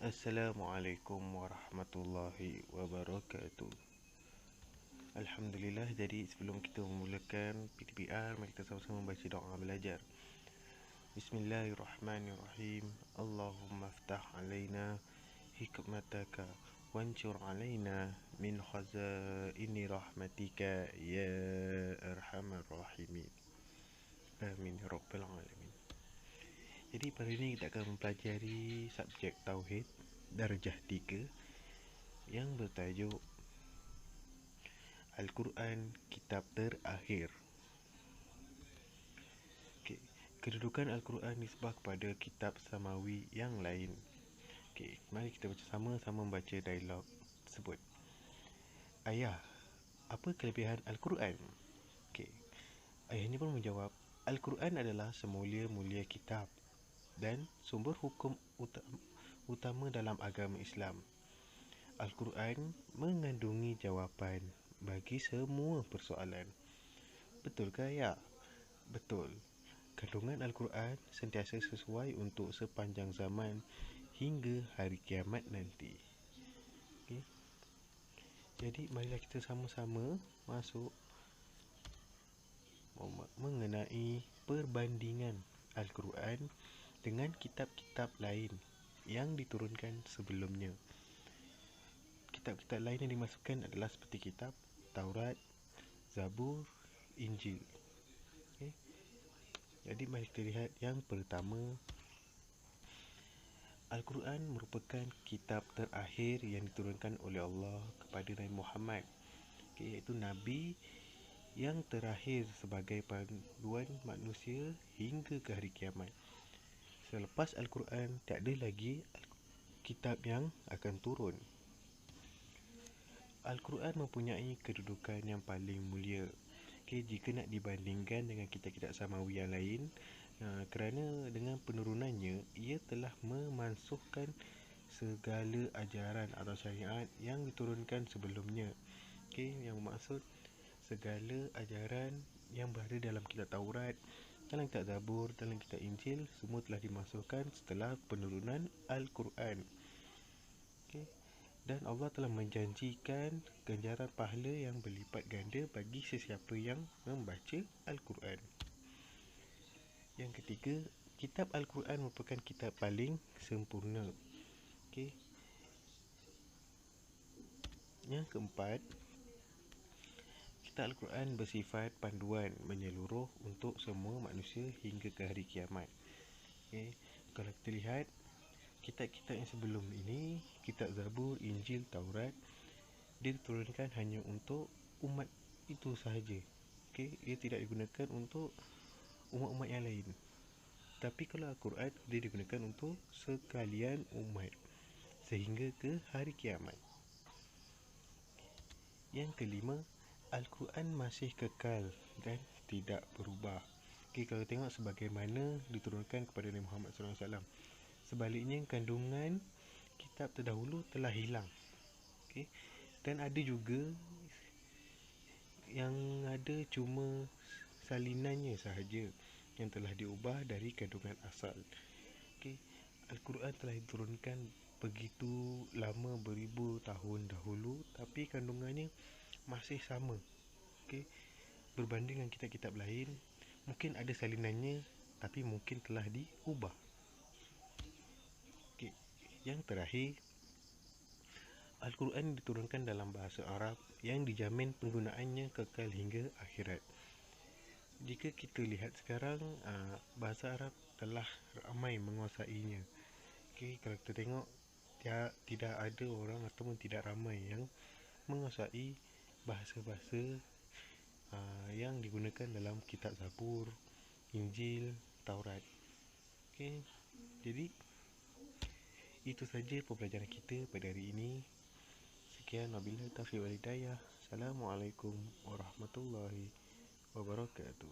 Assalamualaikum warahmatullahi wabarakatuh. Alhamdulillah, jadi sebelum kita memulakan PTPR, mari kita sama-sama membaca doa belajar. Bismillahirrahmanirrahim. Allahumma aftah alaina hikmataka wansur alaina min khazaini rahmatika ya arhamar rahimin. Amin ya rabbal alamin. Jadi pada ini kita akan mempelajari subjek Tauhid darjah 3 yang bertajuk Al-Quran Kitab Terakhir. Kedudukan Al-Quran nisbah kepada kitab samawi yang lain. Mari kita sama-sama membaca dialog tersebut. Ayah, apa kelebihan Al-Quran? Ayahnya pun menjawab, Al-Quran adalah semulia-mulia kitab dan sumber hukum utama dalam agama Islam. Al-Quran mengandungi jawapan bagi semua persoalan. Betulkah ya? Betul. Kandungan Al-Quran sentiasa sesuai untuk sepanjang zaman hingga hari kiamat nanti. Jadi marilah kita sama-sama masuk mengenai perbandingan Al-Quran dengan kitab-kitab lain yang diturunkan sebelumnya. Kitab-kitab lain yang dimasukkan adalah seperti kitab Taurat, Zabur, Injil. Jadi mari kita lihat yang pertama. Al-Quran merupakan kitab terakhir yang diturunkan oleh Allah kepada Nabi Muhammad, iaitu Nabi yang terakhir sebagai panduan manusia hingga ke hari kiamat. Selepas Al-Quran, tak ada lagi kitab yang akan turun. Al-Quran mempunyai kedudukan yang paling mulia jika nak dibandingkan dengan kitab-kitab samawi yang lain, kerana dengan penurunannya ia telah memansuhkan segala ajaran atau syariat yang diturunkan sebelumnya. Yang bermaksud segala ajaran yang berada dalam kitab Taurat, dalam kitab Zabur, dalam kitab Injil, semua telah dimasukkan setelah penurunan Al-Quran. Dan Allah telah menjanjikan ganjaran pahala yang berlipat ganda bagi sesiapa yang membaca Al-Quran. Yang ketiga, kitab Al-Quran merupakan kitab paling sempurna. Yang keempat, kitab Al-Quran bersifat panduan menyeluruh untuk semua manusia hingga ke hari kiamat. Kalau kita lihat kitab-kitab yang sebelum ini, kitab Zabur, Injil, Taurat, dia diturunkan hanya untuk umat itu sahaja. Ia tidak digunakan untuk umat-umat yang lain. Tapi kalau Al-Quran, dia digunakan untuk sekalian umat sehingga ke hari kiamat. Yang kelima, Al-Quran masih kekal dan tidak berubah. Kalau tengok sebagaimana diturunkan kepada Nabi Muhammad SAW. Sebaliknya, kandungan kitab terdahulu telah hilang. Dan ada juga yang ada cuma salinannya sahaja yang telah diubah dari kandungan asal. Al-Quran telah diturunkan begitu lama, beribu tahun dahulu, tapi kandungannya masih sama. Berbanding dengan kitab-kitab lain, mungkin ada salinannya, tapi mungkin telah diubah. Yang terakhir, Al-Quran diturunkan dalam bahasa Arab yang dijamin penggunaannya kekal hingga akhirat. Jika kita lihat sekarang, bahasa Arab telah ramai menguasainya. Kalau kita tengok, tidak ada orang ataupun tidak ramai yang menguasai bahasa-bahasa yang digunakan dalam kitab Zabur, Injil, Taurat. Jadi itu saja pembelajaran kita pada hari ini. Sekian, wabillahi taufiq wal hidayah. Assalamualaikum warahmatullahi wabarakatuh.